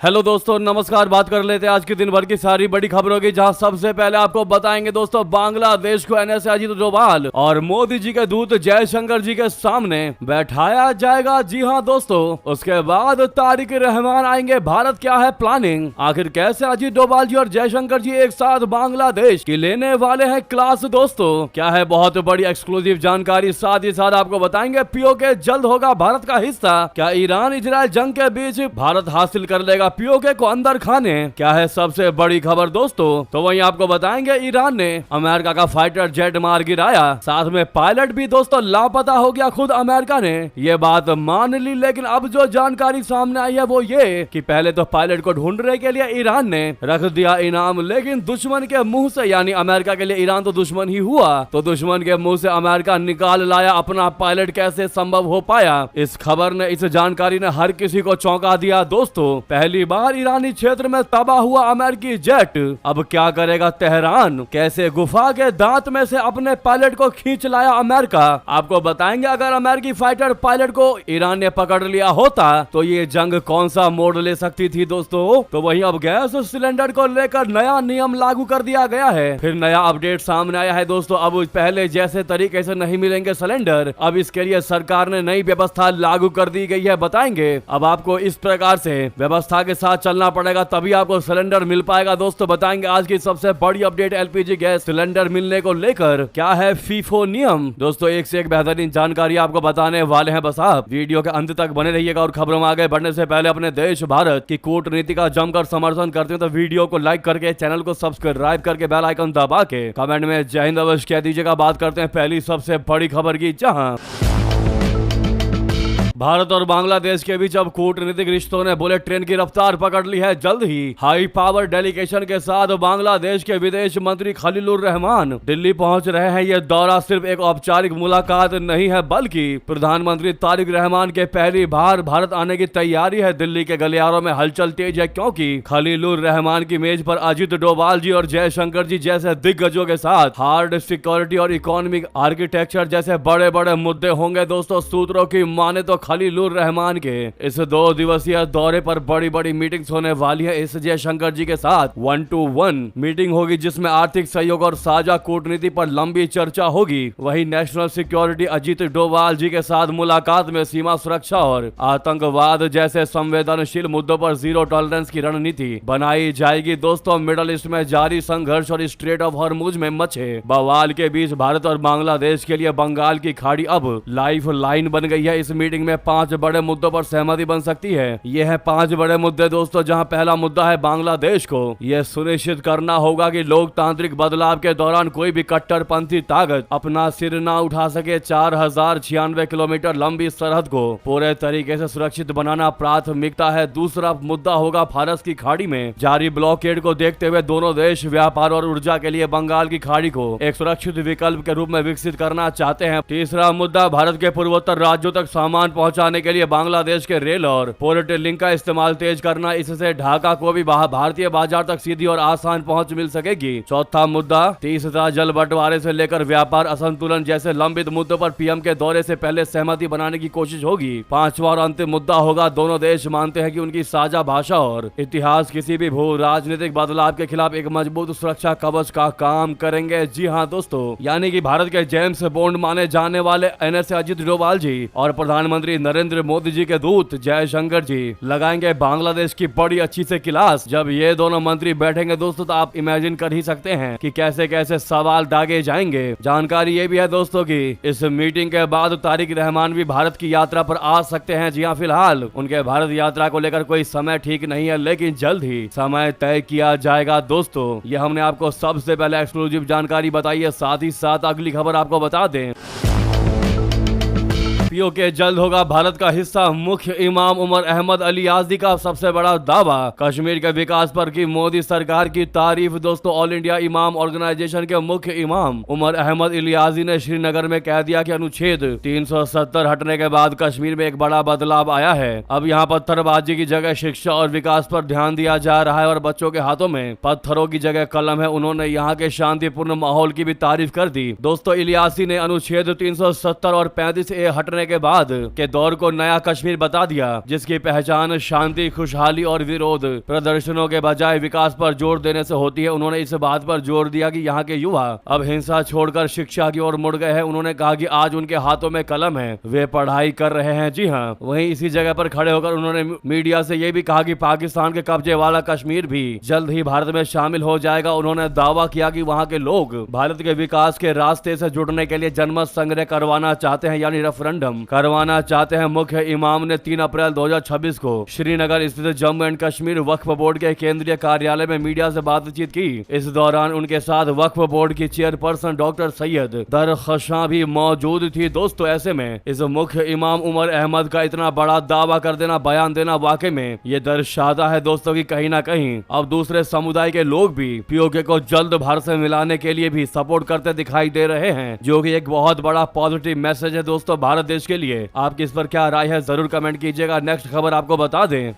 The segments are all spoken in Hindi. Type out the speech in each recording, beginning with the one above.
हेलो दोस्तों, नमस्कार। बात कर लेते हैं आज के दिन भर की सारी बड़ी खबरों की, जहां सबसे पहले आपको बताएंगे दोस्तों बांग्लादेश को एनएस अजीत डोभाल और मोदी जी के दूत जयशंकर जी के सामने बैठाया जाएगा। जी हां दोस्तों, उसके बाद तारिक रहमान आएंगे। भारत क्या है प्लानिंग, आखिर कैसे अजीत डोभाल जी और जयशंकर जी एक साथ बांग्लादेश की लेने वाले हैं क्लास। दोस्तों क्या है बहुत बड़ी एक्सक्लूसिव जानकारी, साथ ही साथ आपको बताएंगे पीओके जल्द होगा भारत का हिस्सा। क्या ईरान इजराइल जंग के बीच भारत हासिल कर लेगा पीओके को अंदर खाने, क्या है सबसे बड़ी खबर दोस्तों। तो वहीं आपको बताएंगे ईरान ने अमेरिका का फाइटर जेट मार गिराया, साथ में पायलट भी दोस्तों लापता हो गया। खुद अमेरिका ने ये बात मान ली, लेकिन अब जो जानकारी सामने आई है वो ये कि पहले तो पायलट को ढूंढने के लिए ईरान ने रख दिया इनाम, लेकिन दुश्मन के मुंह से, यानी अमेरिका के लिए ईरान तो दुश्मन ही हुआ, तो दुश्मन के मुंह से अमेरिका निकाल लाया अपना पायलट। कैसे संभव हो पाया? इस खबर ने, इस जानकारी ने हर किसी को चौंका दिया दोस्तों। पहली बार ईरानी क्षेत्र में तबाह हुआ अमेरिकी जेट, अब क्या करेगा तेहरान? कैसे गुफा के दांत में से अपने पायलट को खींच लाया अमेरिका? आपको बताएंगे अगर अमेरिकी फाइटर पायलट को ईरान ने पकड़ लिया होता तो ये जंग कौन सा मोड़ ले सकती थी दोस्तों। तो वहीं अब गैस सिलेंडर को लेकर नया नियम लागू कर दिया गया है, फिर नया अपडेट सामने आया है दोस्तों। अब पहले जैसे तरीके से नहीं मिलेंगे सिलेंडर, अब इसके लिए सरकार ने नई व्यवस्था लागू कर दी गई है। बताएंगे अब आपको इस प्रकार से व्यवस्था के साथ चलना पड़ेगा, तभी आपको सिलेंडर मिल पाएगा दोस्तों। बताएंगे आज की सबसे बड़ी अपडेट एलपीजी गैस सिलेंडर मिलने को लेकर, क्या है फीफो नियम। दोस्तों एक से एक बेहतरीन जानकारी आपको बताने वाले हैं, बस आप वीडियो के अंत तक बने रहिएगा। और खबरों में आगे बढ़ने से पहले अपने देश भारत की कूटनीति का जमकर समर्थन करते हैं तो वीडियो को लाइक करके, चैनल को सब्सक्राइब करके, बेल आइकन दबा के कमेंट में जय हिंद अवश्य कह दीजिएगा। बात करते हैं पहली सबसे बड़ी खबर की, जहां भारत और बांग्लादेश के बीच अब कूटनीतिक रिश्तों ने बुलेट ट्रेन की रफ्तार पकड़ ली है। जल्द ही हाई पावर डेलीगेशन के साथ बांग्लादेश के विदेश मंत्री खलीलुर रहमान दिल्ली पहुंच रहे हैं। यह दौरा सिर्फ एक औपचारिक मुलाकात नहीं है, बल्कि प्रधानमंत्री तारिक रहमान के पहली बार भारत आने की तैयारी है। दिल्ली के गलियारों में हलचल तेज है, क्योंकि खलीलुर रहमान की मेज पर अजीत डोभाल जी और जयशंकर जी जैसे दिग्गजों के साथ हार्ड सिक्योरिटी और इकोनॉमिक आर्किटेक्चर जैसे बड़े बड़े मुद्दे होंगे दोस्तों। सूत्रों की माने तो खलीलुर रहमान के इस 2 दिवसीय दौरे पर बड़ी बड़ी मीटिंग्स होने वाली है। इस जयशंकर जी के साथ 1-to-1 मीटिंग होगी, जिसमें आर्थिक सहयोग और साझा कूटनीति पर लंबी चर्चा होगी। वहीं नेशनल सिक्योरिटी अजीत डोभाल जी के साथ मुलाकात में सीमा सुरक्षा और आतंकवाद जैसे संवेदनशील मुद्दों पर जीरो टॉलरेंस की रणनीति बनाई जाएगी। दोस्तों मिडल ईस्ट में जारी संघर्ष और स्ट्रेट ऑफ हॉर्मुज में मचे बवाल के बीच भारत और बांग्लादेश के लिए बंगाल की खाड़ी अब लाइफ लाइन बन गई है। इस मीटिंग में 5 बड़े मुद्दों पर सहमति बन सकती है। ये है 5 बड़े मुद्दे दोस्तों, जहां पहला मुद्दा है बांग्लादेश को यह सुनिश्चित करना होगा कि लोकतांत्रिक बदलाव के दौरान कोई भी कट्टरपंथी ताकत अपना सिर ना उठा सके। 4096 किलोमीटर लंबी सरहद को पूरे तरीके से सुरक्षित बनाना प्राथमिकता है। दूसरा मुद्दा होगा फारस की खाड़ी में जारी ब्लॉकेड को देखते हुए दोनों देश व्यापार और ऊर्जा के लिए बंगाल की खाड़ी को एक सुरक्षित विकल्प के रूप में विकसित करना चाहते हैं। तीसरा मुद्दा भारत के पूर्वोत्तर राज्यों तक सामान पहुंचाने के लिए बांग्लादेश के रेल और पोर्ट लिंक का इस्तेमाल तेज करना, इससे ढाका को भी भारतीय बाजार तक सीधी और आसान पहुंच मिल सकेगी। चौथा मुद्दा तीसरा जल बंटवारे से लेकर व्यापार असंतुलन जैसे लंबित मुद्दों पर पीएम के दौरे से पहले सहमति बनाने की कोशिश होगी। पांचवा और अंतिम मुद्दा होगा दोनों देश मानते हैं कि उनकी साझा भाषा और इतिहास किसी भी भू राजनीतिक बदलाव के खिलाफ एक मजबूत सुरक्षा कवच का काम करेंगे। जी हाँ दोस्तों, यानी कि भारत के जेम्स बॉन्ड माने जाने वाले एनएस अजीत डोभाल जी और प्रधानमंत्री नरेंद्र मोदी जी के दूत जयशंकर जी लगाएंगे बांग्लादेश की बड़ी अच्छी से क्लास। जब ये दोनों मंत्री बैठेंगे दोस्तों तो आप इमेजिन कर ही सकते हैं कि कैसे कैसे सवाल दागे जाएंगे। जानकारी ये भी है दोस्तों कि इस मीटिंग के बाद तारिक रहमान भी भारत की यात्रा पर आ सकते हैं। जी हाँ, फिलहाल उनके भारत यात्रा को लेकर कोई समय ठीक नहीं है, लेकिन जल्द ही समय तय किया जाएगा दोस्तों। ये हमने आपको सबसे पहले एक्सक्लूसिव जानकारी बताई है। साथ ही साथ अगली खबर आपको बता दें, पीओके जल्द होगा भारत का हिस्सा। मुख्य इमाम उमर अहमद अली याज़दी का सबसे बड़ा दावा, कश्मीर के विकास पर की मोदी सरकार की तारीफ। दोस्तों ऑल इंडिया इमाम ऑर्गेनाइजेशन के मुख्य इमाम उमर अहमद अली याज़दी ने श्रीनगर में कह दिया कि अनुच्छेद 370 हटने के बाद कश्मीर में एक बड़ा बदलाव आया है। अब यहाँ पत्थरबाजी की जगह शिक्षा और विकास पर ध्यान दिया जा रहा है और बच्चों के हाथों में पत्थरों की जगह कलम है। उन्होंने यहाँ के शांतिपूर्ण माहौल की भी तारीफ कर दी। दोस्तों इलियासी ने अनुच्छेद 370 और 35A हटने के बाद के दौर को नया कश्मीर बता दिया, जिसकी पहचान शांति, खुशहाली और विरोध प्रदर्शनों के बजाय विकास पर जोर देने से होती है। उन्होंने इस बात पर जोर दिया कि यहाँ के युवा अब हिंसा छोड़कर शिक्षा की ओर मुड़ गए हैं। उन्होंने कहा कि आज उनके हाथों में कलम है, वे पढ़ाई कर रहे हैं। जी हाँ, वहीं इसी जगह पर खड़े होकर उन्होंने मीडिया से यह भी कहा कि पाकिस्तान के कब्जे वाला कश्मीर भी जल्द ही भारत में शामिल हो जाएगा। उन्होंने दावा किया कि वहाँ के लोग भारत के विकास के रास्ते से जुड़ने के लिए जनमत संग्रह करवाना चाहते हैं, यानी रेफरेंडम करवाना चाहते हैं। मुख्य इमाम ने 3 अप्रैल 2026 को श्रीनगर स्थित Jammu and Kashmir Waqf board के केंद्रीय कार्यालय में मीडिया से बातचीत की। इस दौरान उनके साथ वक्फ बोर्ड की चेयरपर्सन डॉक्टर सैयद दरखशां भी मौजूद थी। दोस्तों, ऐसे में इस मुख्य इमाम उमर अहमद का इतना बड़ा दावा कर देना, बयान देना, वाकई में ये दर्शाता है दोस्तों कि कहीं ना कहीं अब दूसरे समुदाय के लोग भी पीओके को जल्द भारत से मिलाने के लिए भी सपोर्ट करते दिखाई दे रहे हैं, जो कि एक बहुत बड़ा पॉजिटिव मैसेज है दोस्तों भारत देश के लिए। आपकी इस पर क्या राय है, जरूर कमेंट कीजिएगा। नेक्स्ट खबर आपको बता दें,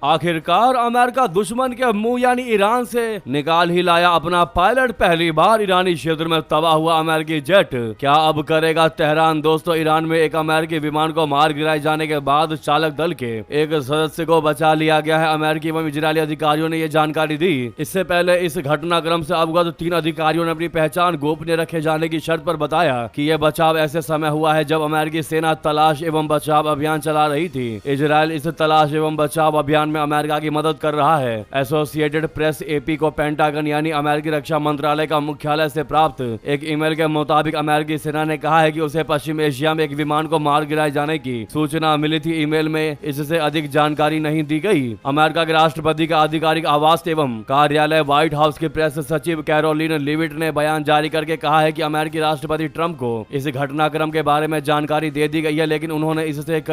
आखिरकार अमेरिका दुश्मन के मुंह यानी ईरान से निकाल ही लाया अपना पायलट। पहली बार ईरानी क्षेत्र में तबाह हुआ अमेरिकी जेट, क्या अब करेगा तेहरान? दोस्तों, ईरान में एक अमेरिकी विमान को मार गिराए जाने के बाद चालक दल के एक सदस्य को बचा लिया गया है। अमेरिकी एवं इजरायली अधिकारियों ने ये जानकारी दी। इससे पहले इस घटनाक्रम से अवगत 3 अधिकारियों ने अपनी पहचान गोपनीय रखे जाने की शर्त पर बताया कि यह बचाव ऐसे समय हुआ है जब अमेरिकी सेना तलाश एवं बचाव अभियान चला रही थी। इजरायल इस तलाश एवं बचाव अभियान में अमेरिका की मदद कर रहा है। एसोसिएटेड प्रेस एपी को पेंटागन यानी अमेरिकी रक्षा मंत्रालय का मुख्यालय से प्राप्त एक ईमेल के मुताबिक अमेरिकी सेना ने कहा है कि उसे पश्चिम एशिया में एक विमान को मार गिराए जाने की सूचना मिली थी। ईमेल में इससे अधिक जानकारी नहीं दी गई। अमेरिका के राष्ट्रपति का आधिकारिक आवास एवं कार्यालय व्हाइट हाउस की प्रेस सचिव कैरोलिन लिविट ने बयान जारी करके कहा है कि अमेरिकी राष्ट्रपति ट्रंप को इस घटनाक्रम के बारे में जानकारी दे दी गई है, लेकिन उन्होंने इससे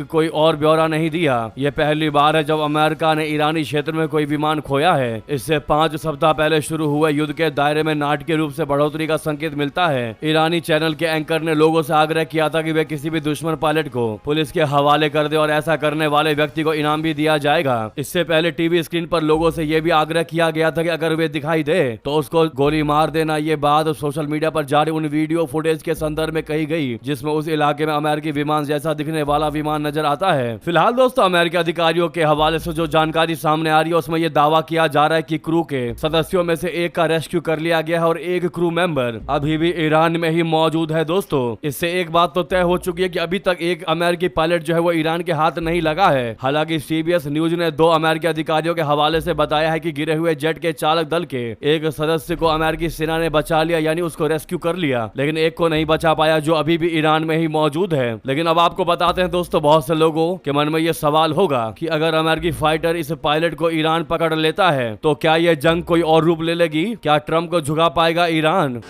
कोई और ब्यौरा नहीं दिया। यह पहली बार है जब अमेरिका ने ईरानी क्षेत्र में कोई विमान खोया है। इससे 5 सप्ताह पहले शुरू हुए युद्ध के दायरे में नाटकीय रूप से बढ़ोतरी का संकेत मिलता है। ईरानी चैनल के एंकर ने लोगों से आग्रह किया था कि वे किसी भी दुश्मन पायलट को पुलिस के हवाले कर दे और ऐसा करने वाले व्यक्ति को इनाम भी दिया जाएगा। इससे पहले टीवी स्क्रीन पर लोगों से यह भी आग्रह किया गया था कि अगर वे दिखाई दे तो उसको गोली मार देना। ये बात सोशल मीडिया पर जारी उन वीडियो फुटेज के संदर्भ में कही गई जिसमें उस इलाके में अमेरिकी विमान जैसा दिखने वाला विमान नजर आता है। फिलहाल दोस्तों, अमेरिकी अधिकारियों के हवाले से जो जानकारी सामने आ रही है उसमें यह दावा किया जा रहा है कि क्रू के सदस्यों में से एक का रेस्क्यू कर लिया गया है और एक क्रू मेंबर अभी भी ईरान में ही मौजूद है। दोस्तों, इससे एक बात तो तय हो चुकी है कि अभी तक एक अमेरिकी पायलट जो है वो ईरान के हाथ नहीं लगा है। हालांकि सीबीएस न्यूज ने 2 अमेरिकी अधिकारियों के हवाले से बताया है कि गिरे हुए जेट के चालक दल के एक सदस्य को अमेरिकी सेना ने बचा लिया, यानी उसको रेस्क्यू कर लिया, लेकिन एक को नहीं बचा पाया जो अभी भी ईरान में ही मौजूद है। लेकिन अब आपको बताते हैं दोस्तों, बहुत से लोगों के मन में यह सवाल होगा कि अगर अमेरिकी फाइटर इस पायलट को ईरान पकड़ लेता है तो क्या यह जंग कोई और रूप ले लेगी? क्या ट्रंप को झुका पाएगा ईरान?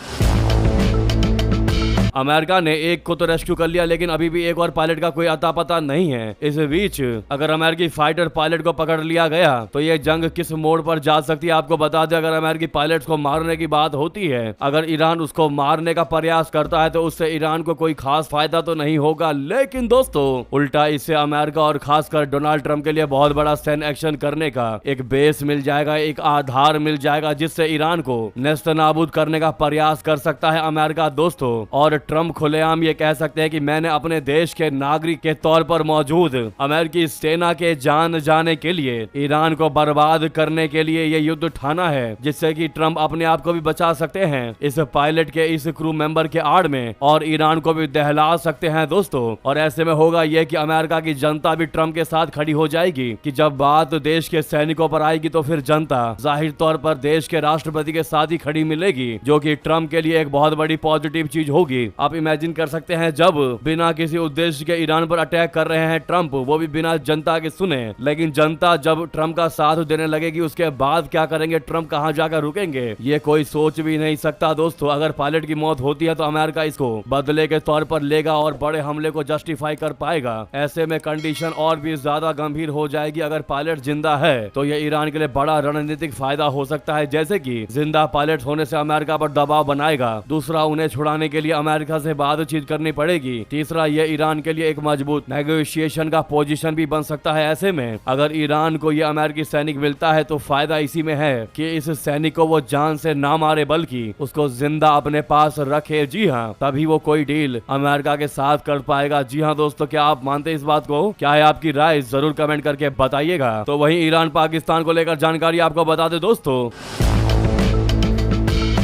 अमेरिका ने एक को तो रेस्क्यू कर लिया, लेकिन अभी भी एक और पायलट का कोई अता पता नहीं है। इस बीच अगर अमेरिकी फाइटर पायलट को पकड़ लिया गया तो ये जंग किस मोड़ पर जा सकती है आपको बता दें। अगर अमेरिकी पायलट्स को मारने की बात होती है, अगर ईरान उसको मारने का प्रयास करता है तो उससे ईरान को कोई खास फायदा तो नहीं होगा, लेकिन दोस्तों उल्टा इससे अमेरिका और खासकर डोनाल्ड ट्रंप के लिए बहुत बड़ा सैन्य एक्शन करने का एक बेस मिल जाएगा, एक आधार मिल जाएगा जिससे ईरान को नेस्तनाबूद करने का प्रयास कर सकता है अमेरिका दोस्तों। और ट्रंप खुलेआम ये कह सकते हैं कि मैंने अपने देश के नागरिक के तौर पर मौजूद अमेरिकी सेना के जान जाने के लिए ईरान को बर्बाद करने के लिए ये युद्ध ठाना है, जिससे कि ट्रंप अपने आप को भी बचा सकते हैं इस पायलट के, इस क्रू मेंबर के आड़ में, और ईरान को भी दहला सकते हैं दोस्तों। और ऐसे में होगा यह कि अमेरिका की जनता भी ट्रंप के साथ खड़ी हो जाएगी कि जब बात देश के सैनिकों पर आएगी तो फिर जनता जाहिर तौर पर देश के राष्ट्रपति के साथ ही खड़ी मिलेगी, जो कि ट्रंप के लिए एक बहुत बड़ी पॉजिटिव चीज होगी। आप इमेजिन कर सकते हैं जब बिना किसी उद्देश्य के ईरान पर अटैक कर रहे हैं ट्रंप, वो भी बिना जनता के सुने, लेकिन जनता जब ट्रंप का साथ देने लगेगी उसके बाद क्या करेंगे, ट्रंप कहां जाकर रुकेंगे, ये कोई सोच भी नहीं सकता दोस्तों। अगर पायलट की मौत होती है तो अमेरिका इसको बदले के तौर पर लेगा और बड़े हमले को जस्टिफाई कर पाएगा। ऐसे में कंडीशन और भी ज्यादा गंभीर हो जाएगी। अगर पायलट जिंदा है तो यह ईरान के लिए बड़ा रणनीतिक फायदा हो सकता है, जैसे कि जिंदा पायलट होने से अमेरिका पर दबाव बनाएगा। दूसरा, उन्हें छुड़ाने के लिए अमेरिका अमेरिका से बातचीत करनी पड़ेगी। तीसरा, ये ईरान के लिए एक मजबूत नेगोशिएशन का पोजीशन भी बन सकता है। ऐसे में अगर ईरान को ये अमेरिकी सैनिक मिलता है तो फायदा इसी में है कि इस सैनिक को वो जान से ना मारे बल्कि उसको जिंदा अपने पास रखे। जी हाँ, तभी वो कोई डील अमेरिका के साथ कर पाएगा। जी हाँ दोस्तों, क्या आप मानते हैं इस बात को? क्या है आपकी राय? जरूर कमेंट करके बताइएगा। तो वहीं ईरान पाकिस्तान को लेकर जानकारी आपको बता दे दोस्तों।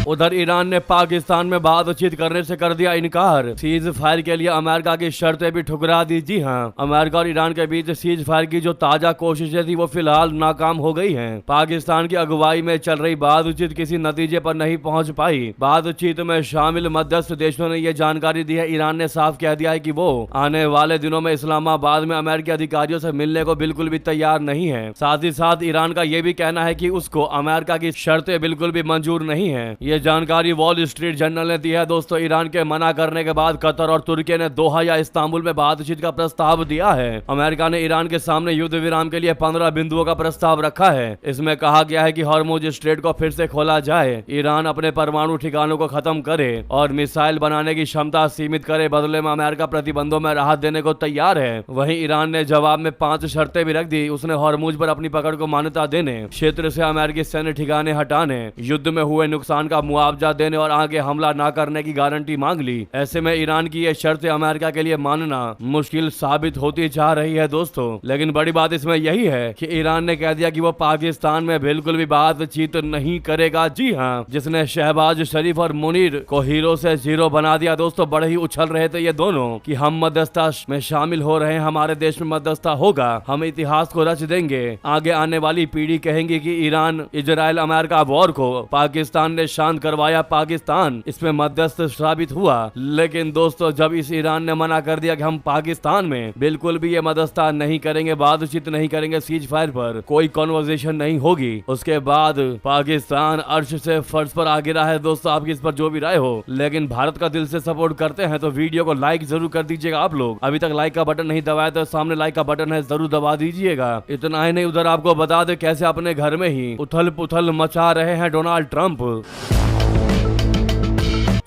उधर ईरान ने पाकिस्तान में बातचीत करने से कर दिया इनकार। सीज फायर के लिए अमेरिका की शर्तें भी ठुकरा दी। जी हाँ, अमेरिका और ईरान के बीच सीज फायर की जो ताजा कोशिशें थी वो फिलहाल नाकाम हो गई हैं। पाकिस्तान की अगुवाई में चल रही बातचीत किसी नतीजे पर नहीं पहुंच पाई। बातचीत में शामिल मध्यस्थ देशों ने ये जानकारी दी है। ईरान ने साफ कह दिया है कि वो आने वाले दिनों में इस्लामाबाद में अमेरिकी अधिकारियों से मिलने को बिल्कुल भी तैयार नहीं है। साथ ही साथ ईरान का ये भी कहना है कि उसको अमेरिका की शर्तें बिल्कुल भी मंजूर नहीं है। ये जानकारी वॉल स्ट्रीट जर्नल ने दी है दोस्तों। ईरान के मना करने के बाद कतर और तुर्की ने दोहा या इस्तांबुल में बातचीत का प्रस्ताव दिया है। अमेरिका ने ईरान के सामने युद्ध विराम के लिए 15 बिंदुओं का प्रस्ताव रखा है। इसमें कहा गया है कि हॉर्मुज स्ट्रेट को फिर से खोला जाए, ईरान अपने परमाणु ठिकानों को खत्म करे और मिसाइल बनाने की क्षमता सीमित करे। बदले में अमेरिका प्रतिबंधों में राहत देने को तैयार है। वहीं ईरान ने जवाब में 5 शर्तें भी रख दी। उसने हॉर्मुज पर अपनी पकड़ को मान्यता देने, क्षेत्र से अमेरिकी सैन्य ठिकाने हटाने, युद्ध में हुए नुकसान का मुआवजा देने और आगे हमला न करने की गारंटी मांग ली। ऐसे में ईरान की ये शर्तें अमेरिका के लिए मानना मुश्किल साबित होती जा रही है दोस्तों। लेकिन बड़ी बात इसमें यही है कि ईरान ने कह दिया कि वो पाकिस्तान में बिल्कुल भी बातचीत नहीं करेगा। जी हाँ, जिसने शहबाज शरीफ और मुनीर को हीरो से जीरो बना दिया दोस्तों। बड़े ही उछल रहे थे ये दोनों कि हम मध्यस्थता में शामिल हो रहे हैं, हमारे देश में मध्यस्थता होगा, हम इतिहास को रच देंगे। आगे आने वाली पीढ़ी कहेंगे कि ईरान इजराइल अमेरिका वॉर को पाकिस्तान ने शांत करवाया, पाकिस्तान इसमें मध्यस्थ साबित हुआ। लेकिन दोस्तों, जब इस ईरान ने मना कर दिया कि हम पाकिस्तान में बिल्कुल भी ये मध्यस्थता नहीं करेंगे, बातचीत नहीं करेंगे, सीज फायर पर कोई कॉन्वर्सेशन नहीं होगी, उसके बाद पाकिस्तान अर्श से फर्श पर आ गिरा है। दोस्तों, आपकी इस पर जो भी राय हो, लेकिन भारत का दिल से सपोर्ट करते हैं तो वीडियो को लाइक जरूर कर दीजिएगा। आप लोग अभी तक लाइक का बटन नहीं दबाया तो सामने लाइक का बटन है, जरूर दबा दीजिएगा। इतना ही नहीं, उधर आपको बता दे कैसे अपने घर में ही उथल पुथल मचा रहे हैं डोनाल्ड ट्रंप।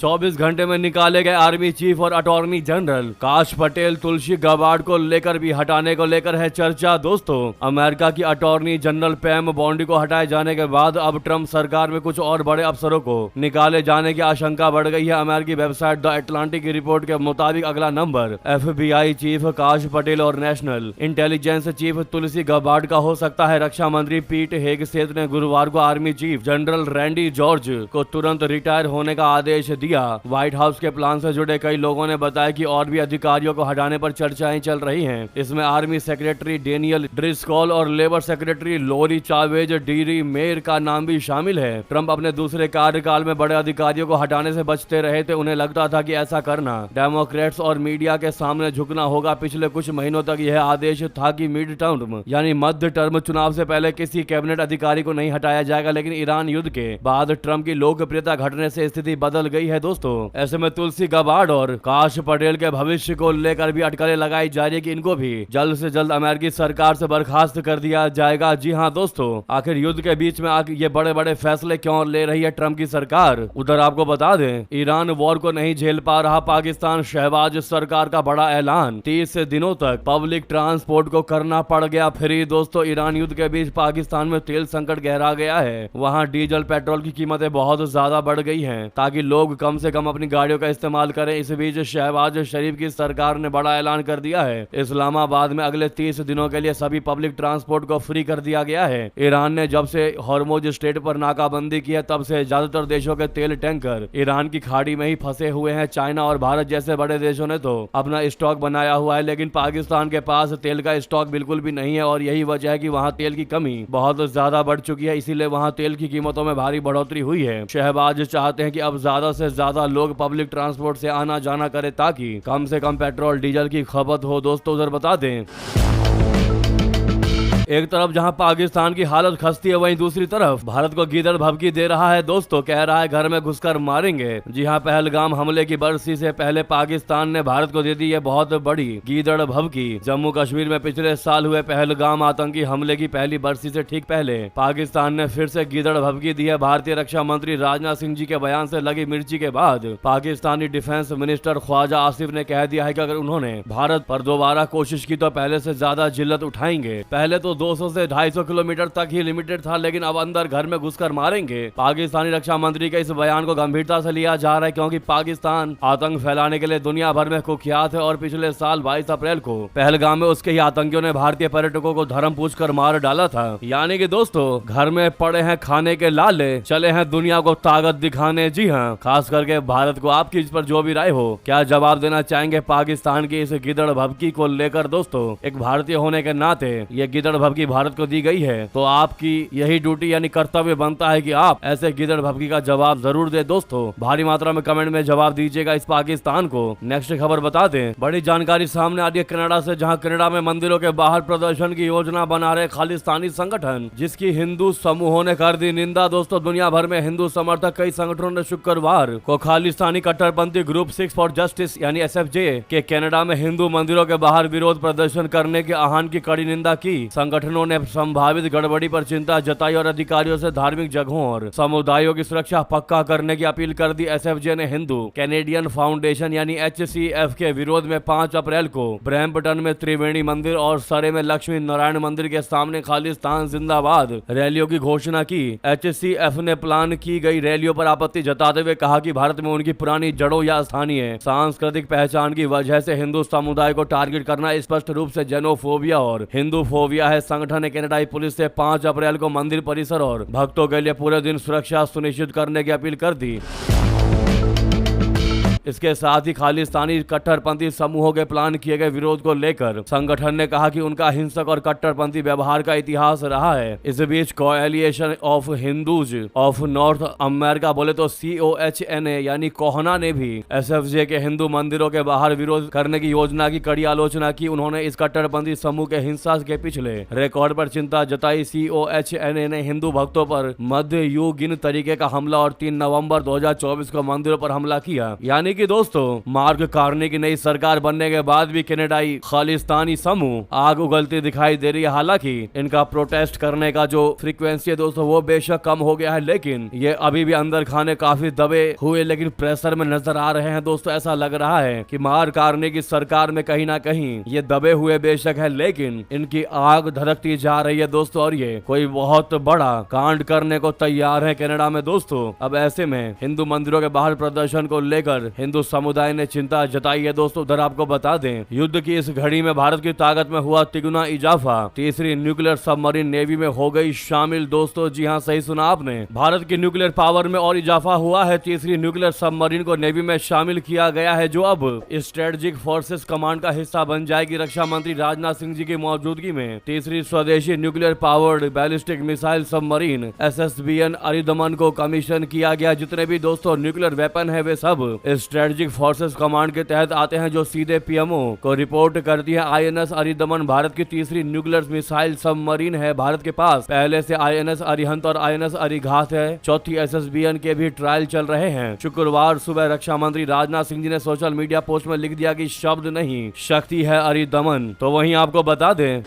24 घंटे में निकाले गए आर्मी चीफ और अटॉर्नी जनरल काश पटेल तुलसी गबार्ड को लेकर भी हटाने को लेकर है चर्चा। दोस्तों, अमेरिका की अटॉर्नी जनरल पैम बॉन्डी को हटाए जाने के बाद अब ट्रंप सरकार में कुछ और बड़े अफसरों को निकाले जाने की आशंका बढ़ गई है। अमेरिकी वेबसाइट द अटलांटिक की रिपोर्ट के मुताबिक अगला नंबर FBI चीफ काश पटेल और नेशनल इंटेलिजेंस चीफ तुलसी गबार्ड का हो सकता है। रक्षा मंत्री पीट हेगसेथ ने गुरुवार को army chief general Randy George को तुरंत रिटायर होने का आदेश दिया। व्हाइट हाउस के प्लान से जुड़े कई लोगों ने बताया कि और भी अधिकारियों को हटाने पर चर्चाएं चल रही हैं। इसमें आर्मी सेक्रेटरी डेनियल ड्रिस्कॉल और लेबर सेक्रेटरी लोरी चावेज डीरी मेयर का नाम भी शामिल है। ट्रंप अपने दूसरे कार्यकाल में बड़े अधिकारियों को हटाने से बचते रहे थे। उन्हें लगता था कि ऐसा करना डेमोक्रेट्स और मीडिया के सामने झुकना होगा। पिछले कुछ महीनों तक यह आदेश था कि मिड टर्म यानी मध्य टर्म चुनाव से पहले किसी कैबिनेट अधिकारी को नहीं हटाया जाएगा। लेकिन ईरान युद्ध के बाद ट्रंप की लोकप्रियता घटने से स्थिति बदल गई है। दोस्तों, ऐसे में तुलसी गबार्ड और काश पटेल के भविष्य को लेकर भी अटकलें लगाई जा रही है कि इनको भी जल्द से जल्द अमेरिकी सरकार से बर्खास्त कर दिया जाएगा। जी हाँ दोस्तों, आखिर युद्ध के बीच में आके ये बड़े बड़े फैसले क्यों ले रही है ट्रंप की सरकार? उधर आपको बता दें, ईरान वॉर को नहीं झेल पा रहा, पाकिस्तान शहबाज सरकार का बड़ा ऐलान, 30 दिनों तक पब्लिक ट्रांसपोर्ट को करना पड़ गया फ्री। दोस्तों, ईरान युद्ध के बीच पाकिस्तान में तेल संकट गहरा गया है। वहाँ डीजल पेट्रोल की कीमतें बहुत ज्यादा बढ़ गई हैं ताकि लोग कम से कम अपनी गाड़ियों का इस्तेमाल करें। इस बीच शहबाज शरीफ की सरकार ने बड़ा ऐलान कर दिया है। इस्लामाबाद में अगले 30 दिनों के लिए सभी पब्लिक ट्रांसपोर्ट को फ्री कर दिया गया है। ईरान ने जब से हॉर्मुज स्ट्रेट पर नाकाबंदी की है तब से ज्यादातर देशों के तेल टैंकर ईरान की खाड़ी में ही फंसे हुए हैं। चाइना और भारत जैसे बड़े देशों ने तो अपना स्टॉक बनाया हुआ है, लेकिन पाकिस्तान के पास तेल का स्टॉक बिल्कुल भी नहीं है और यही वजह है कि वहाँ तेल की कमी बहुत ज्यादा बढ़ चुकी है। इसीलिए वहाँ तेल की कीमतों में भारी बढ़ोतरी हुई है। शहबाज चाहते हैं कि अब ज्यादा से ज्यादा लोग पब्लिक ट्रांसपोर्ट से आना जाना करे ताकि कम से कम पेट्रोल डीजल की खपत हो। दोस्तों, उधर बता दें, एक तरफ जहां पाकिस्तान की हालत खस्ती है, वहीं दूसरी तरफ भारत को गीदड़ भभकी दे रहा है दोस्तों। कह रहा है घर में घुसकर मारेंगे। जी हां, पहलगाम हमले की बरसी से पहले पाकिस्तान ने भारत को दे दी है बहुत बड़ी गीदड़ भभकी। जम्मू कश्मीर में पिछले साल हुए पहलगाम आतंकी हमले की पहली बरसी से ठीक पहले पाकिस्तान ने फिर से गीदड़ भभकी दी है। भारतीय रक्षा मंत्री राजनाथ सिंह जी के बयान से लगी मिर्ची के बाद पाकिस्तानी डिफेंस मिनिस्टर ख्वाजा आसिफ ने कह दिया है कि अगर उन्होंने भारत पर दोबारा कोशिश की तो पहले से ज्यादा जिल्लत उठाएंगे। पहले तो 200 से 250 किलोमीटर तक ही लिमिटेड था, लेकिन अब अंदर घर में घुसकर मारेंगे। पाकिस्तानी रक्षा मंत्री के इस बयान को गंभीरता से लिया जा रहा है, क्योंकि पाकिस्तान आतंक फैलाने के लिए दुनिया भर में कुख्यात है और पिछले साल 22 अप्रैल को पहलगाम में उसके ही आतंकियों ने भारतीय पर्यटकों को धर्म पूछकर मार डाला था। यानी कि दोस्तों, घर में पड़े हैं खाने के लाले, चले हैं दुनिया को ताकत दिखाने। जी हाँ, खास करके भारत को। आपकी इस पर जो भी राय हो, क्या जवाब देना चाहेंगे पाकिस्तान की इस गिदड़ भभकी को लेकर? दोस्तों, एक भारतीय होने के नाते ये गिदड़ भभकी भारत को दी गई है, तो आपकी यही ड्यूटी यानी कर्तव्य बनता है कि आप ऐसे गिदड़ भभकी का जवाब जरूर दे। दोस्तों, भारी मात्रा में कमेंट में जवाब दीजिएगा इस पाकिस्तान को। नेक्स्ट खबर बता दें, बड़ी जानकारी सामने आ रही है कनाडा से, जहां कनाडा में मंदिरों के बाहर प्रदर्शन की योजना बना रहे खालिस्तानी संगठन, जिसकी हिंदू समूहों ने कर दी निंदा। दोस्तों, दुनिया भर में हिंदू समर्थक कई संगठनों ने शुक्रवार को खालिस्तानी कट्टरपंथी ग्रुप 6 फॉर जस्टिस यानी SFJ के कनाडा में हिंदू मंदिरों के बाहर विरोध प्रदर्शन करने के आह्वान की कड़ी निंदा की। संगठनों ने संभावित गड़बड़ी पर चिंता जताई और अधिकारियों से धार्मिक जगहों और समुदायों की सुरक्षा पक्का करने की अपील कर दी। SFJ ने हिंदू कैनेडियन फाउंडेशन यानी HCF के विरोध में 5 अप्रैल को ब्रैम्पटन में त्रिवेणी मंदिर और सरे में लक्ष्मी नारायण मंदिर के सामने खालिस्तान जिंदाबाद रैलियों की घोषणा की। HCF ने प्लान की गई रैलियों पर आपत्ति जताते हुए कहा कि भारत में उनकी पुरानी जड़ों या स्थानीय सांस्कृतिक पहचान की वजह से हिंदू समुदाय को टारगेट करना स्पष्ट रूप से जेनोफोबिया और हिंदूफोबिया है। संगठन ने कनाडाई पुलिस से 5 अप्रैल को मंदिर परिसर और भक्तों के लिए पूरे दिन सुरक्षा सुनिश्चित करने की अपील कर दी। इसके साथ ही खालिस्तानी कट्टरपंथी समूहों के प्लान किए गए विरोध को लेकर संगठन ने कहा कि उनका हिंसक और कट्टरपंथी व्यवहार का इतिहास रहा है। इस बीच coalition of Hindus of North America बोले तो COHNA यानी कोहना ने भी SFJ के हिंदू मंदिरों के बाहर विरोध करने की योजना की कड़ी आलोचना की। उन्होंने इस कट्टरपंथी समूह के हिंसा के पिछले रिकॉर्ड पर चिंता जताई। COHNA ने हिंदू भक्तों पर मध्य युगीन तरीके का हमला और 3 नवंबर 2024 को मंदिरों पर हमला किया। यानी कि दोस्तों, मार्क कार्नी की नई सरकार बनने के बाद भी कनाडाई खालिस्तानी समूह आग उगलती दिखाई दे रही है। हालांकि इनका प्रोटेस्ट करने का जो फ्रीक्वेंसी है दोस्तों, वो बेशक कम हो गया है, लेकिन ये अभी भी अंदर खाने काफी दबे हुए लेकिन प्रेशर में नजर आ रहे हैं। दोस्तों, ऐसा लग रहा है कि मार्क कार्नी की सरकार में कहीं ना कहीं ये दबे हुए बेशक है, लेकिन इनकी आग धधकती जा रही है दोस्तों, और ये कोई बहुत बड़ा कांड करने को तैयार है कनाडा में। दोस्तों, अब ऐसे में हिंदू मंदिरों के बाहर प्रदर्शन को लेकर हिंदू समुदाय ने चिंता जताई है। दोस्तों, उधर आपको बता दें, युद्ध की इस घड़ी में भारत की ताकत में हुआ तिगुना इजाफा। तीसरी न्यूक्लियर सबमरीन नेवी में हो गई शामिल। दोस्तों, जी हां, सही सुना आपने, भारत की न्यूक्लियर पावर में और इजाफा हुआ है। तीसरी न्यूक्लियर सबमरीन को नेवी में शामिल किया गया है, जो अब स्ट्रेटेजिक फोर्सेस कमांड का हिस्सा बन जाएगी। रक्षा मंत्री राजनाथ सिंह जी की मौजूदगी में तीसरी स्वदेशी nuclear powered ballistic missile submarine SSBN Aridaman को कमीशन किया गया। जितने भी दोस्तों न्यूक्लियर वेपन है, वे सब स्ट्रेटेजिक फोर्सेस कमांड के तहत आते हैं, जो सीधे PMO को रिपोर्ट करती है। INS अरिदमन भारत की तीसरी न्यूक्लियर मिसाइल सबमरीन है। भारत के पास पहले से INS अरिहंत और INS अरिघात है। चौथी SSBN के भी ट्रायल चल रहे हैं। शुक्रवार सुबह रक्षा मंत्री राजनाथ सिंह जी ने सोशल मीडिया पोस्ट में लिख दिया कि शब्द नहीं, शक्ति है अरिदमन। तो वहीं आपको बता दें,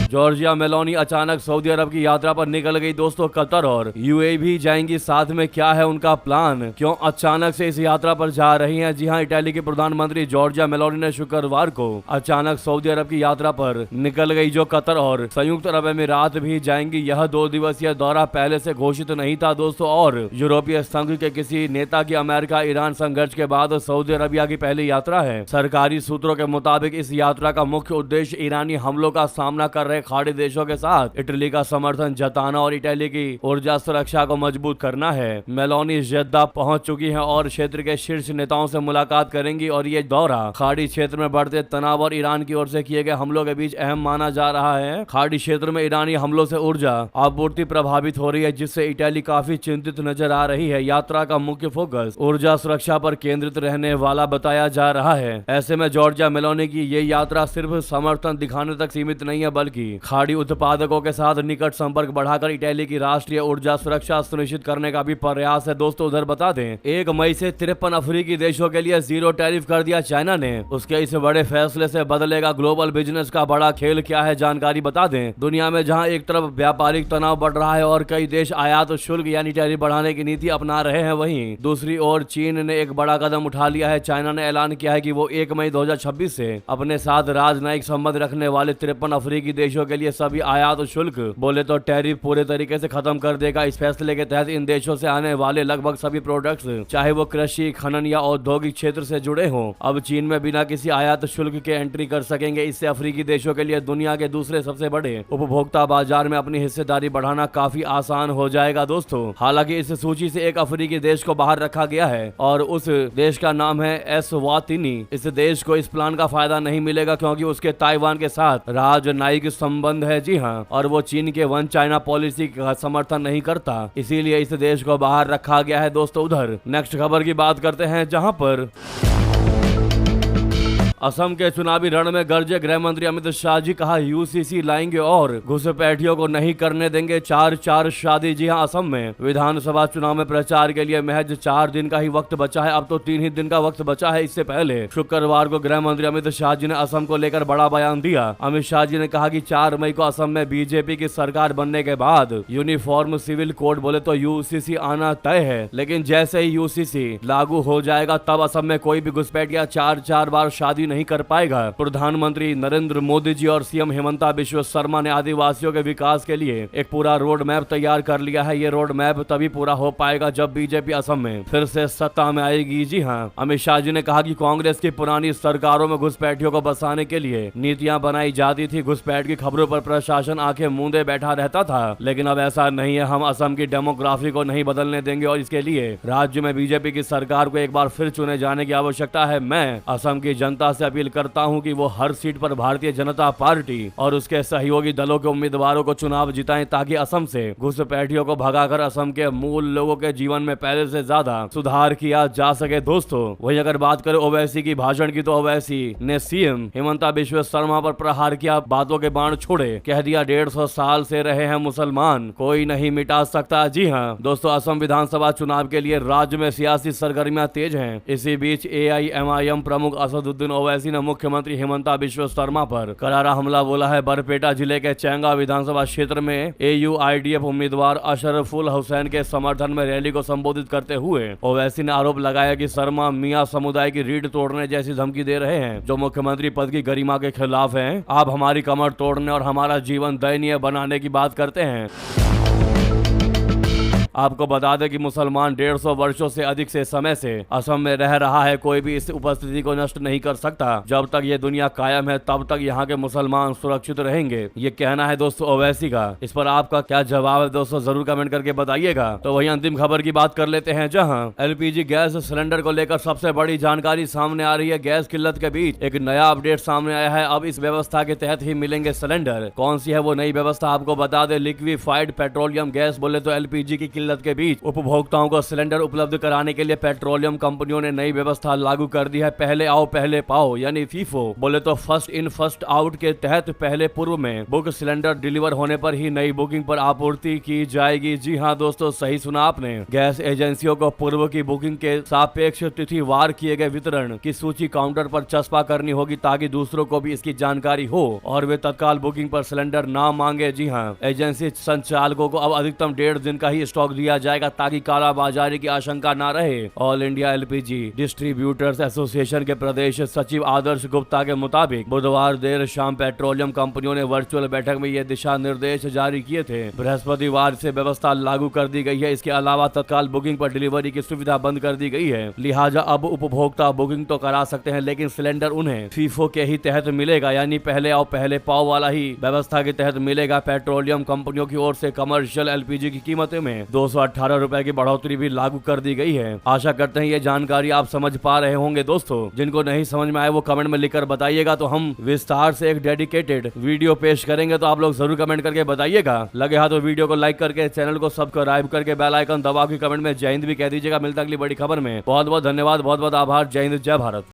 जॉर्जिया मेलोनी अचानक सऊदी अरब की यात्रा पर निकल गई। दोस्तों, कतर और UAE भी जाएंगी साथ में। क्या है उनका प्लान, क्यों अचानक से इस यात्रा पर जा रही हैं? जी हां, इटली की प्रधानमंत्री जॉर्जिया मेलोनी ने शुक्रवार को अचानक सऊदी अरब की यात्रा पर निकल गई, जो कतर और संयुक्त अरब अमीरात भी जाएंगी। यह 2 दिवसीय दौरा पहले से घोषित नहीं था दोस्तों, और यूरोपीय संघ के किसी नेता की अमेरिका ईरान संघर्ष के बाद सऊदी अरबिया की पहली यात्रा है। सरकारी सूत्रों के मुताबिक इस यात्रा का मुख्य उद्देश्य ईरानी हमलों का सामना कर रहे रहे खाड़ी देशों के साथ इटली का समर्थन जताना और इटली की ऊर्जा सुरक्षा को मजबूत करना है। मेलोनी जेद्दा पहुंच चुकी हैं और क्षेत्र के शीर्ष नेताओं से मुलाकात करेंगी और ये दौरा खाड़ी क्षेत्र में बढ़ते तनाव और ईरान की ओर से किए गए हमलों के बीच अहम माना जा रहा है। खाड़ी क्षेत्र में ईरानी हमलों से ऊर्जा आपूर्ति प्रभावित हो रही है, जिससे इटली काफी चिंतित नजर आ रही है। यात्रा का मुख्य फोकस ऊर्जा सुरक्षा पर केंद्रित रहने वाला बताया जा रहा है। ऐसे में जॉर्जिया मेलोनी की ये यात्रा सिर्फ समर्थन दिखाने तक सीमित नहीं है, बल्कि खाड़ी उत्पादकों के साथ निकट संपर्क बढ़ाकर इटली की राष्ट्रीय ऊर्जा सुरक्षा सुनिश्चित करने का भी प्रयास है। दोस्तों उधर बता दें, 1 मई से 53 अफ्रीकी देशों के लिए 0 टैरिफ कर दिया चाइना ने। उसके इस बड़े फैसले से बदलेगा ग्लोबल बिजनेस का बड़ा खेल। क्या है जानकारी बता दें, दुनिया में जहां एक तरफ व्यापारिक तनाव बढ़ रहा है और कई देश आयात शुल्क यानी टैरिफ बढ़ाने की नीति अपना रहे हैं, वहीं दूसरी ओर चीन ने एक बड़ा कदम उठा लिया है। चाइना ने ऐलान किया है कि वो 1 मई 2026 से अपने साथ राजनयिक संबंध रखने वाले 53 अफ्रीकी देशों के लिए सभी आयात शुल्क बोले तो टैरिफ पूरे तरीके से खत्म कर देगा। इस फैसले के तहत इन देशों से आने वाले लगभग सभी प्रोडक्ट्स, चाहे वो कृषि, खनन या औद्योगिक क्षेत्र से जुड़े हों, अब चीन में बिना किसी आयात शुल्क के एंट्री कर सकेंगे। इससे अफ्रीकी देशों के लिए दुनिया के दूसरे सबसे बड़े उपभोक्ता बाजार में अपनी हिस्सेदारी बढ़ाना काफी आसान हो जाएगा। दोस्तों हालांकि इस सूची से एक अफ्रीकी देश को बाहर रखा गया है और उस देश का नाम है एस्वातिनी। इस देश को इस प्लान का फायदा नहीं मिलेगा क्योंकि उसके ताइवान के साथ राजनयिक संबंध है। जी हाँ, और वो चीन के वन चाइना पॉलिसी का समर्थन नहीं करता, इसीलिए इस देश को बाहर रखा गया है। दोस्तों उधर नेक्स्ट खबर की बात करते हैं, जहां पर असम के चुनावी रण में गरजे गृह मंत्री अमित शाह जी। कहा यूसीसी लाएंगे और घुसपैठियों को नहीं करने देंगे 4-4 शादी। जी हां, असम में विधानसभा चुनाव में प्रचार के लिए महज 4 दिन का ही वक्त बचा है। अब तो 3 ही दिन का वक्त बचा है। इससे पहले शुक्रवार को गृह मंत्री अमित शाह जी ने असम को लेकर बड़ा बयान दिया। अमित शाह जी ने कहा कि 4 मई को असम में बीजेपी की सरकार बनने के बाद यूनिफॉर्म सिविल कोड बोले तो यूसीसी आना तय है, लेकिन जैसे ही यूसीसी लागू हो जाएगा तब असम में कोई भी घुसपैठिया 4-4 बार शादी नहीं कर पाएगा। प्रधानमंत्री नरेंद्र मोदी जी और सीएम हेमंता बिश्व शर्मा ने आदिवासियों के विकास के लिए एक पूरा रोड मैप तैयार कर लिया है। ये रोड मैप तभी पूरा हो पाएगा जब बीजेपी असम में फिर से सत्ता में आएगी। जी हाँ, अमित शाह जी ने कहा कि कांग्रेस की पुरानी सरकारों में घुसपैठियों को बसाने के लिए नीतियां बनाई जाती थी। घुसपैठ की खबरों पर प्रशासन आंखें मूंदे बैठा रहता था, लेकिन अब ऐसा नहीं है। हम असम की डेमोग्राफी को नहीं बदलने देंगे और इसके लिए राज्य में बीजेपी की सरकार को एक बार फिर चुने जाने की आवश्यकता है। मैं असम की जनता से अपील करता हूं कि वो हर सीट पर भारतीय जनता पार्टी और उसके सहयोगी दलों के उम्मीदवारों को चुनाव जिताएं ताकि असम से घुसपैठियों को भगाकर असम के मूल लोगों के जीवन में पहले से ज्यादा सुधार किया जा सके। दोस्तों वही अगर बात करें ओवैसी की भाषण की, तो ओवैसी ने सीएम हेमंता बिश्व शर्मा पर प्रहार किया, बातों के बाण छोड़े, कह दिया 150 साल से रहे हैं मुसलमान, कोई नहीं मिटा सकता। जी हाँ दोस्तों, असम विधानसभा चुनाव के लिए राज्य में सियासी सरगर्मियां तेज हैं। इसी बीच AIMIM प्रमुख असदुद्दीन ओवैसी ने मुख्यमंत्री हेमंता बिश्व शर्मा पर करारा हमला बोला है। बरपेटा जिले के चैंगा विधानसभा क्षेत्र में AUIDF उम्मीदवार अशरफुल हुसैन के समर्थन में रैली को संबोधित करते हुए ओवैसी ने आरोप लगाया कि शर्मा मियां समुदाय की रीढ़ तोड़ने जैसी धमकी दे रहे हैं, जो मुख्यमंत्री पद की गरिमा के खिलाफ है। आप हमारी कमर तोड़ने और हमारा जीवन दयनीय बनाने की बात करते हैं। आपको बता दें कि मुसलमान 150 वर्षों से अधिक से समय से असम में रह रहा है। कोई भी इस उपस्थिति को नष्ट नहीं कर सकता। जब तक ये दुनिया कायम है तब तक यहाँ के मुसलमान सुरक्षित रहेंगे, ये कहना है दोस्तों ओवैसी का। इस पर आपका क्या जवाब है दोस्तों, जरूर कमेंट करके बताइएगा। तो वही अंतिम खबर की बात कर लेते हैं, जहाँ LPG गैस सिलेंडर को लेकर सबसे बड़ी जानकारी सामने आ रही है। गैस किल्लत के बीच एक नया अपडेट सामने आया है। अब इस व्यवस्था के तहत ही मिलेंगे सिलेंडर। कौन सी है वो नई व्यवस्था, आपको बता दें। लिक्विफाइड पेट्रोलियम गैस बोले तो LPG की के बीच उपभोक्ताओं को सिलेंडर उपलब्ध कराने के लिए पेट्रोलियम कंपनियों ने नई व्यवस्था लागू कर दी है। पहले आओ पहले पाओ यानी फीफो बोले तो फर्स्ट इन फर्स्ट आउट के तहत पहले पूर्व में बुक सिलेंडर डिलीवर होने पर ही नई बुकिंग पर आपूर्ति की जाएगी। जी हाँ दोस्तों, सही सुना आपने। गैस एजेंसियों को पूर्व की बुकिंग के सापेक्ष तिथिवार किए गए वितरण की सूची काउंटर पर चस्पा करनी होगी ताकि दूसरों को भी इसकी जानकारी हो और वे तत्काल बुकिंग पर सिलेंडर ना मांगे। जी हाँ, एजेंसी संचालकों को अब अधिकतम 1.5 दिन का ही स्टॉक स्टॉक दिया जाएगा ताकि कालाबाजारी की आशंका न रहे। All India LPG distributors association के प्रदेश सचिव आदर्श गुप्ता के मुताबिक बुधवार देर शाम पेट्रोलियम कंपनियों ने वर्चुअल बैठक में ये दिशा निर्देश जारी किए थे। बृहस्पतिवार से व्यवस्था लागू कर दी गई है। इसके अलावा तत्काल बुकिंग पर डिलीवरी की सुविधा बंद कर दी गई है। लिहाजा अब उपभोक्ता बुकिंग तो करा सकते हैं, लेकिन सिलेंडर उन्हें फीफो के ही तहत मिलेगा, यानी पहले आओ पहले पाओ वाला ही व्यवस्था के तहत मिलेगा। पेट्रोलियम कंपनियों की ओर से कमर्शियल एलपीजी की कीमतों में 218 रुपए की बढ़ोतरी भी लागू कर दी गई है। आशा करते हैं ये जानकारी आप समझ पा रहे होंगे। दोस्तों, जिनको नहीं समझ में आए वो कमेंट में लिखकर बताइएगा, तो हम विस्तार से एक डेडिकेटेड वीडियो पेश करेंगे। तो आप लोग जरूर कमेंट करके बताइएगा। लगे हाथ तो वीडियो को लाइक करके चैनल को सब्सक्राइब करके बेल आइकन दबा के कमेंट में जय हिंद भी कह दीजिएगा। मिलता अगली बड़ी खबर में। बहुत बहुत धन्यवाद, बहुत बहुत आभार। जय हिंद, जय भारत।